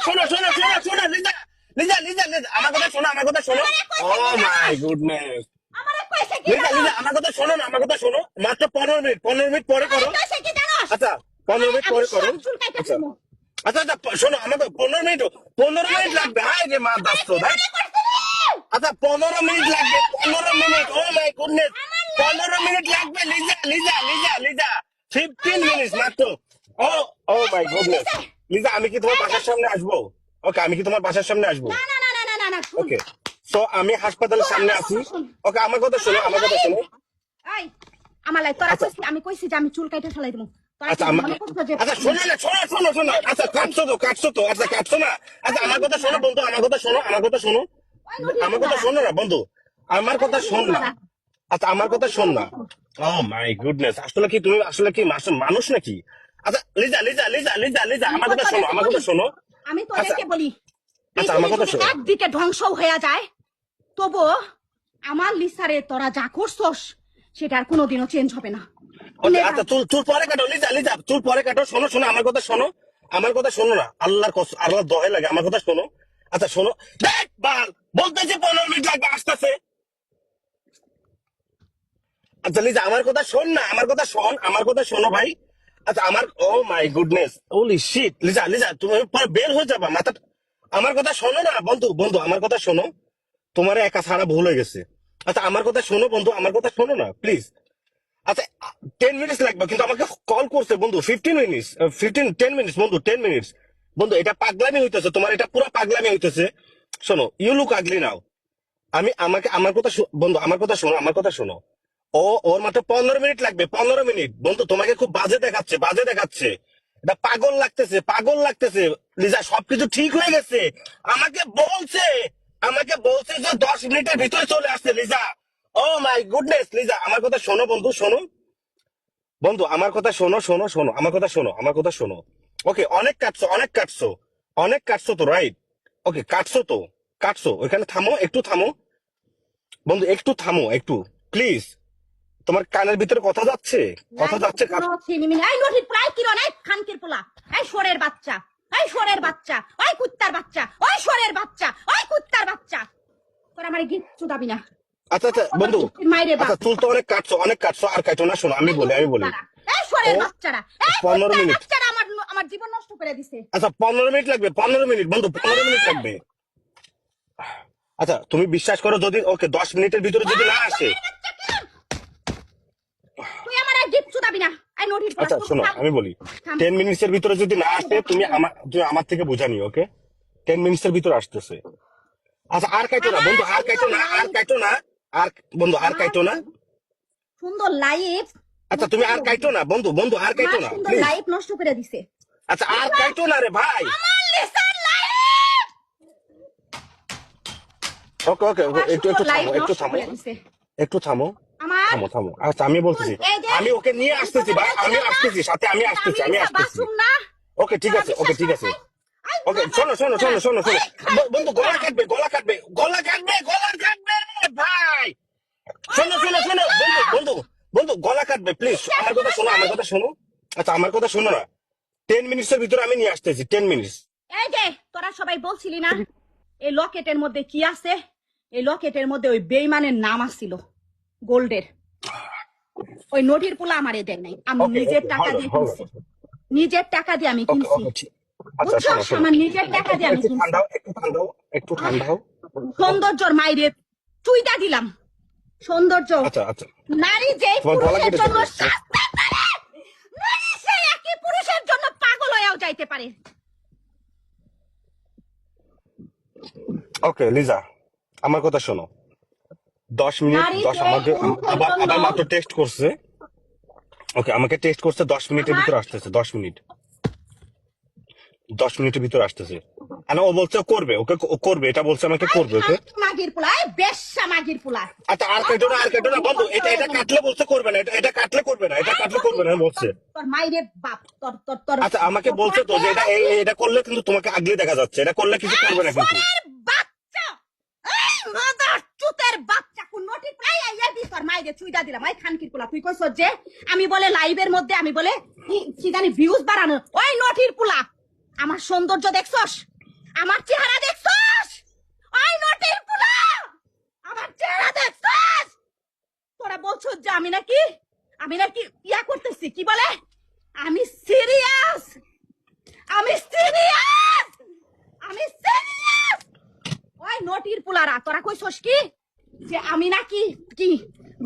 শোনো শোনো শোনো শোনো লিজা লিজা লিজা লিজা আমার কথা শোনো আমার কথা শোনো ও মাই গুডনেস লিজা লিজা আমার কথা শোনো না আমার কথা শোনো মাত্র 15 মিনিট পরে করো আচ্ছা 15 মিনিট পরে করো আচ্ছা আচ্ছা আচ্ছা শোনো আমাকে 15 মিনিট লাগবে হাই রে মা দাস্ত আচ্ছা 15 মিনিট লাগবে 15 minute oh my goodness 15 minute লাগবে Liza Liza Liza Liza 15 minute মাত্র ও ও মাই গুডনেস লিজা আমি কি তোমার বাসার সামনে আসবো ওকে আমি কি তোমার বাসার সামনে আসবো ওকে সো আমি হাসপাতালের সামনে আছি ওকে আমার কথা শোনো আমার কথা শোনো আমার লাই তোরা কইছি আমি কইছি যে আমি চুল কাইটা ফেলাই দেবো আচ্ছা আচ্ছা শোনো না শোনো শোনো শোনো আচ্ছা কাটছো তো আচ্ছা কাটছো না আচ্ছা আমার কথা শোনো বন্ধু আমার কথা শোনো আমার কথা শোনো আমার কথা শোনো না বন্ধু আমার কথা শোন না আচ্ছা আমার কথা শোন না ও মাই গুডনেস আসলে কি তুমি আসলে কি মানুষ নাকি আচ্ছা Liza Liza Liza Liza Liza আমার কথা শোনো আমার কথা শোনো আমি তোদেরকে বলি আচ্ছা আমার কথা শোনো একদিকে ধ্বংস হয়ে যায় তবু আমার লিসারে তোরা যা করছস সেটা আর কোনোদিনও চেঞ্জ হবে না আচ্ছা চুল পরে কাটো লিজা লিজা চুল পরে কাটো শোনো শোনো আমার কথা শোনো আমার কথা শোনো না আল্লাহর কসম আল্লাহর দোহাই লাগে আমার কথা শোনো আচ্ছা শোনো দেখ বাল বলতেছি 15 মিনিট লাগবে আসতেছে আচ্ছা লিজা আমার কথা শোন না আমার কথা শোন আমার কথা শোনো ভাই আচ্ছা আমার oh my goodness holy shit Liza Liza তুমি পরে বের হয়ে যাবা মাথা আমার কথা শোনো না বন্ধু বন্ধু আমার কথা শোনো তোমার একা ছাড়া ভুল হয়ে গেছে আচ্ছা আমার কথা শোনো বন্ধু আমার কথা শোনো না প্লিজ আচ্ছা 10 মিনিট লাগবে কিন্তু আমাকে কল করছে বন্ধু 10 মিনিট বন্ধু 10 মিনিট বন্ধু এটা পাগলামি হইতেছে তোমার এটা পুরো পাগলামি হইতেছে শোনো ইউ লুক আগলি নাও আমাকে আমার কথা বন্ধু আমার কথা শোনো আমার কথা শোনো ওর মাত্র 15 মিনিট লাগবে 15 মিনিট বন্ধু তোমাকে খুব বাজে দেখাচ্ছে এটা পাগল লাগতেছে লিজা সবকিছু ঠিক হয়ে গেছে আমাকে বলছে যে 10 মিনিটের ভিতরে চলে আসছে লিজা ও মাই গুডনেস লিজা আমার কথা শোনো বন্ধু শোনো বন্ধু আমার কথা শোনো আমার কথা শোনো ওকে অনেক কাটছো তো রাইট ওকে কাটছো ওইখানে থামো একটু থামো বন্ধু একটু প্লিজ তোমার কানের ভিতরে কথা যাচ্ছে সরের বাচ্চা ওই কুত্তার বাচ্চা তোর আমার গিট চুদাবি না আচ্ছা আচ্ছা বন্ধু আচ্ছা চুল তো অনেক কাটছো আর কাটো না শোনো আমি বলি এই সরের বাচ্চারা 15 মিনিট আমার জীবন নষ্ট করে দিছে আচ্ছা 15 মিনিট লাগবে 15 মিনিট বন্ধু 15 মিনিট লাগবে আচ্ছা তুমি বিশ্বাস করো যদি ওকে 10 মিনিটের ভিতরে যদি না আসে তুই আমার গিট চুদাবি না আই নোটিস আচ্ছা শোনো আমি বলি 10 মিনিটের ভিতরে যদি না আসে তুমি আমার থেকে বুঝা নিও ওকে 10 মিনিটের ভিতরে আসতেছে আচ্ছা আর কাটো না বন্ধু আর কাটো না সুন্দর লাইফ আচ্ছা তুমি আর কাটো না বন্ধু আর কাটো না সুন্দর লাইফ নষ্ট করে দিছে আচ্ছা আর কাটো না রে ভাই ওকে একটু থামো আচ্ছা আমি বলতেছি আমি ওকে নিয়ে আসতেছি ভাই আমি আসতেছি ওকে ঠিক আছে ওকে শোনো বন্ধু গলা কাটবে ভাই শোনো বন্ধু গলা কাটবে প্লিজ আমার কথা শোনো আচ্ছা আমার কথা শোনো না 10 মিনিটের ভিতরে আমি নিয়ে আসতেছি 10 মিনিট এই যে তোরা সবাই বলছিলি না এই লকেটের মধ্যে কি আছে এই লকেটের মধ্যে ওই বেঈমানের নাম আসছিল গোল্ডের ওই নোটির পোলা আমারে দেয় নাই আমি নিজের টাকা দিয়ে কিনছি আমি কিনছি আমার নিজের টাকা দিয়ে আমি কিনছি একটু ঠান্ডা সৌন্দর্যর মাইরে চুইটা দিলাম সৌন্দর্য আচ্ছা নারী যে পুরুষের জন্য নারী সে একই পুরুষের জন্য পাগল হয়েও যাইতে পারে ওকে লিজা আমার কথা শোনো 10 মিনিট আমাকে আবার মাত্র টেস্ট করছে ওকে আমাকে টেস্ট করছে 10 মিনিটের ভিতরে আসতেছে 10 মিনিটের ভিতরে আসতেছে ও বলছে করবে করবে এটা বলছে আমাকে করবে ওকে মাগির পোলা বেশ্যা মাগির পোলা আচ্ছা আর কাটো না বন্ধু এটা কাটলে বলছে করবে না এটা কাটলে করবে না বলছে তোর মাইরে বাপ তোর আচ্ছা আমাকে বলছে তো যে এটা করলে কিন্তু তোমাকে আগলে দেখা যাচ্ছে এটা করলে কিছু করবে না কিন্তু বাচ্চা এই মাদার চুতের বাচ্চা কোন নোটি প্রায় আইয়া দি তোর মাইরে চুইদা দিলাম ওই খানকির পোলা তুই কইছ যে আমি বলে লাইভের মধ্যে আমি বলে কি জানি ভিউজ বাড়ানো ওই নোটির পোলা আমার সৌন্দর্য দেখছস আমার চেহারা দেখছস? ওই নোটের পোলা আমার চেহারা দেখছস? তোরা বলছস যে আমি নাকি ইয়া করতেছি, কি বলে, আমি সিরিয়াস, আমি সিরিয়াস, আমি সিরিয়াস। ওই নোটির পোলারা তোরা কইছস কি যে আমি নাকি কি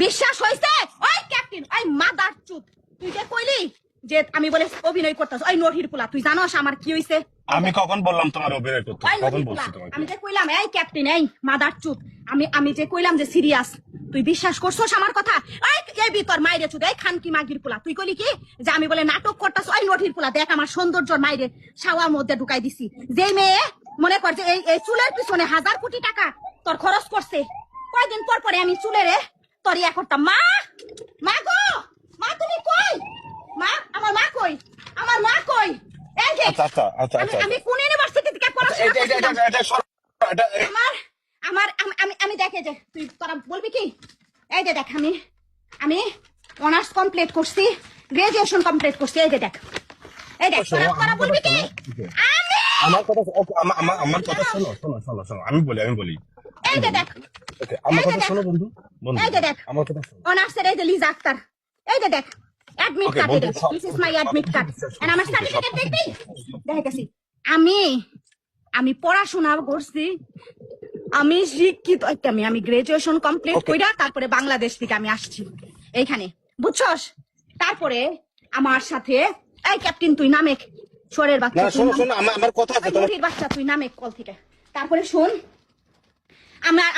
বিশ্বাস হইছে? ওই ক্যাপ্টেন, ওই মাদার চুত, তুই যে কইলি যে আমি বলে অভিনয় করতেছ, ওই নোটির পোলা তুই জানোস আমার কি হইছে? আমি কখন বললাম তোমার অভিনয় করতে? ওই কখন নোটির পোলা, বলছি তোমাকে? আমি যে কইলাম এই ক্যাপ্টেন, এই মাদার চুত, আমি যে কইলাম যে সিরিয়াস, তুই বিশ্বাস করছস আমার কথা? এই বিতর মাইরে চুদ, এই খানকি মাগির পোলা, তুই কইলি কি যে আমি বলে নাটক করতেছ? ওই নোটির পোলা দেখ আমার সৌন্দর্যর মাইরে শাওয়ার মধ্যে ঢুকাই দিছি। যে মেয়ে মনে কর যে এই চুলের পিছনে 1000 কোটি টাকা তোর খরচ করছে, কয়দিন পর পরে আমি চুলেরে তোর ইয়া করতাম। মা, মা গো, মা তুমি কই? মা, আমার মা কই? আমার মা কই? এই যে আমি কোন ইউনিভার্সিটি থেকে পড়াশোনা করছিলাম? আমি দেখে যে তুই তোরা বলবি কি? এই যে দেখ, আমি অনার্স কমপ্লিট করছি, গ্রাজুয়েশন কমপ্লিট করছি। এই যে দেখ, এই দেখ, তোরা বলবি কি? আমার কথা শোনো, আমি বলি। এই যে দেখ, আমার কথা শোনো বন্ধু, এই যে দেখ, আমার কথা শোনো। অনার্সের এই যে লিজা আক্তার, এই যে দেখ অ্যাডমিট কার্ড, বন্ধু, this is my admit card and আমার সার্টিফিকেট দেখবি? দেখাইতেছি আমি পড়াশোনা করছি, আমি শিক্ষিত, আমি গ্রাজুয়েশন কমপ্লিট কইরা তারপরে বাংলাদেশ থেকে আমি আসছি এইখানে, বুঝছস? তারপরে আমার সাথে এই ক্যাপ্টেন তুই নামে, চোরের বাচ্চা, শোনো, আমার কথা আছে তোমার। বাচ্চা তুই নামে কল থেকে। তারপরে শুন,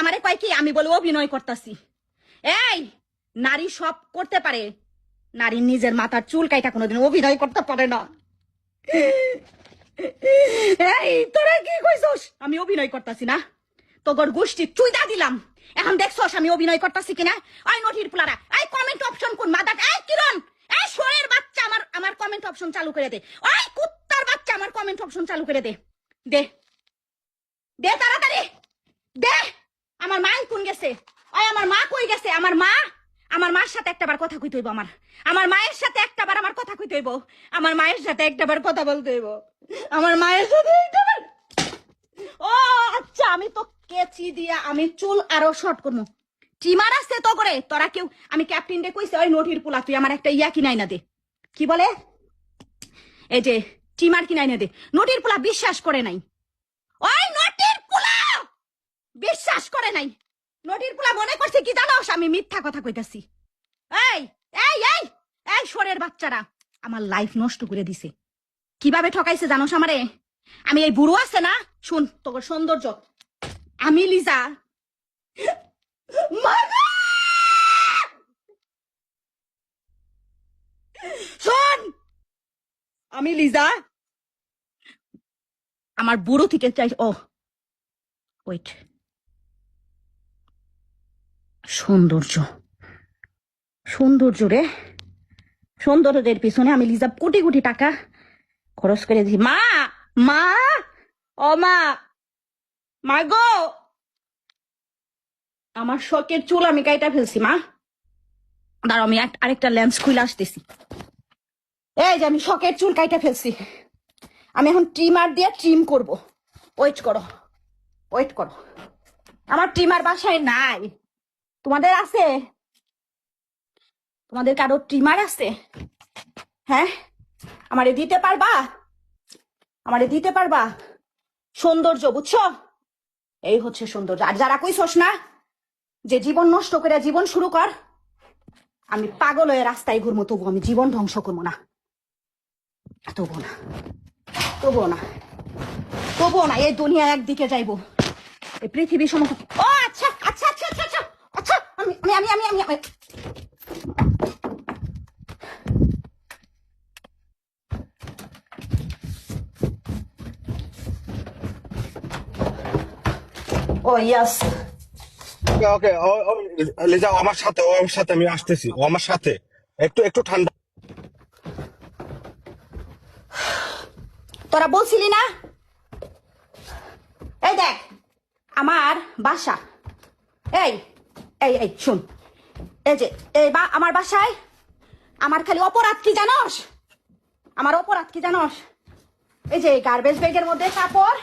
আমারে কয় কি আমি বলে অভিনয় করতেছি। এই নারী সব করতে পারে, নারী নিজের মাথার চুল কাইটা কোনোদিন অভিনয় করতে পারে না। এই তোরা কি কইছস আমি অভিনয় করতেছি না? তোর গোষ্ঠী চুইদা দিলাম, এখন দেখছস আমি অভিনয় করতেছি কিনা? ওই নোটির পোলারা, এই কমেন্ট অপশন কোন মাদার, এই কিরণ, এই শোরের বাচ্চা, আমার কমেন্ট অপশন চালু করে দে। ওই কুত্তার বাচ্চা আমার কমেন্ট অপশন চালু করে দে, দে দে তাড়াতাড়ি দে। আমার মা কোন গেছে? ওই আমার মা কই গেছে? আমার মার সাথে একটাবার কথা কইতে হইব, আমার মায়ের সাথে একটাবার আমার কথা কইতে হইব, আমার মায়ের সাথে একটাবার কথা বলতে হইব, আমার মায়ের সাথে একটাবার। ও আচ্ছা, আমি তো কেচি দিয়া আমি চুল আরো শর্ট করবো। টিমার আছে তো করে তোরা কেউ? আমি ক্যাপ্টেন ডে কইছে ওই নোটির পোলা তুই আমার একটা ইয়া কিনাই না দে, কি বলে, এই যে টিমার কিনাই না দে। নোটির পোলা বিশ্বাস করে নাই, ওই নোটির পোলা বিশ্বাস করে নাই। নোটির পোলা মনে করছে কি জানোস আমি মিথ্যা কথা কইতাছি। এই এই এই এই শোরের বাচ্চারা আমার লাইফ নষ্ট করে দিছে। কিভাবে ঠকাইছে জানোস আমারে? আমি এই বুড়ো আছে না, শুন তোর সৌন্দর্য, আমি লিজা, শোন, আমি লিজা আমার বুড়ো থেকে চাই। ও ওয়েট, সৌন্দর্য রে, সৌন্দর্যের পিছনে আমি লিজা কোটি কোটি টাকা খরচ করে দিই। মা, ও মা গো, আমার শখের চুল আমি কাইটা ফেলছি। মা দাঁড়াও, আমি আরেকটা লেন্স খুলে আসতেছি। এই যে আমি শখের চুল কাইটা ফেলছি, আমি এখন ট্রিমার দিয়ে ট্রিম করব। ওয়েট করো, আমার ট্রিমার বাসায় নাই। তোমাদের আছে? তোমাদের কারো ট্রিমার আছে? হ্যাঁ, আমারে দিতে পারবা? সৌন্দর্য, বুঝছো? এই হচ্ছে সৌন্দর্য। আর যারা কইছস না যে জীবন নষ্ট করে জীবন শুরু কর, আমি পাগল হয়ে রাস্তায় ঘুরবো, তবু আমি জীবন ধ্বংস করবো না, তবুও না। এই দুনিয়া একদিকে যাইবো, এই পৃথিবী সমস্ত। ও আচ্ছা, আমি ও ইয়াস, ওকে, লিজা আমার সাথে আমি আসতেছি, ও আমার সাথে একটু ঠান্ডা। তোরা বলছিলি না? এই দেখ আমার বাসা, এই শুন, এই যে আমার বাসায় আমার খালি অপরাধ কি জানোস? এই যে গার্বেজ ব্যাগের মধ্যে কাপড়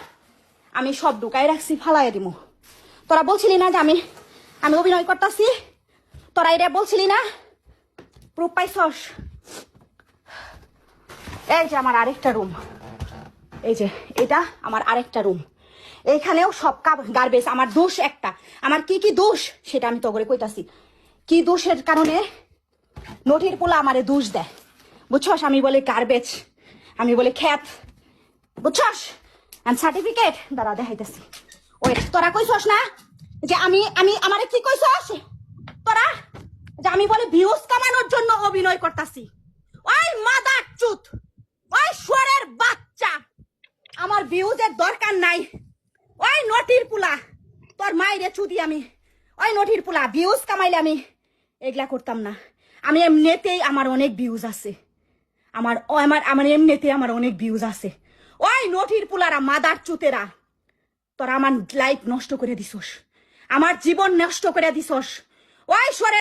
আমি সব ঢুকাই রাখছি, ফালাই দিমু। তোরা বলছিলি না যে আমি আমি অভিনয় করতেছি, তোরা এটা বলছিলি না, প্রুফ পাইছস? এই যে আমার আরেকটা রুম, এই যে এটা আমার আরেকটা রুম, এইখানেও সব গার্বেজ। আমার দোষ একটা, আমার কি কি দোষ সেটা আমি তো করে কইতাছি। কি দোষের কারণে নটির পোলা আমারে দোষ দেয়, বুঝছস? আমি বলে গার্বেজ, আমি বলে খ্যাত, বুঝছস? সার্টিফিকেট দাঁড়া দেখাইতেছি। ওই তোরা কইছস না যে আমি আমি আমারে কি কইছস তোরা, যে আমি বলে ভিউজ কামানোর জন্য অভিনয় করতাছি। ওই মাদার চুত, ওই শুয়ারের বাচ্চা, আমার ভিউজের দরকার নাই। ওই নটির পুলা, তোর মাইরে চুদি আমি। ওই নটির পুলা, ভিউজ কামাইলে আমি এগুলা করতাম না। আমি এমনিতেই আমার অনেক ভিউজ আছে, আমার আমার আমার এমনিতে আমার অনেক ভিউজ আছে। ওই নটির পুলারা, মাদার চুতেরা, তোরা আমার লাইফ নষ্ট করে দিছস, আমার জীবন নষ্ট করে দিছস। ওই সরে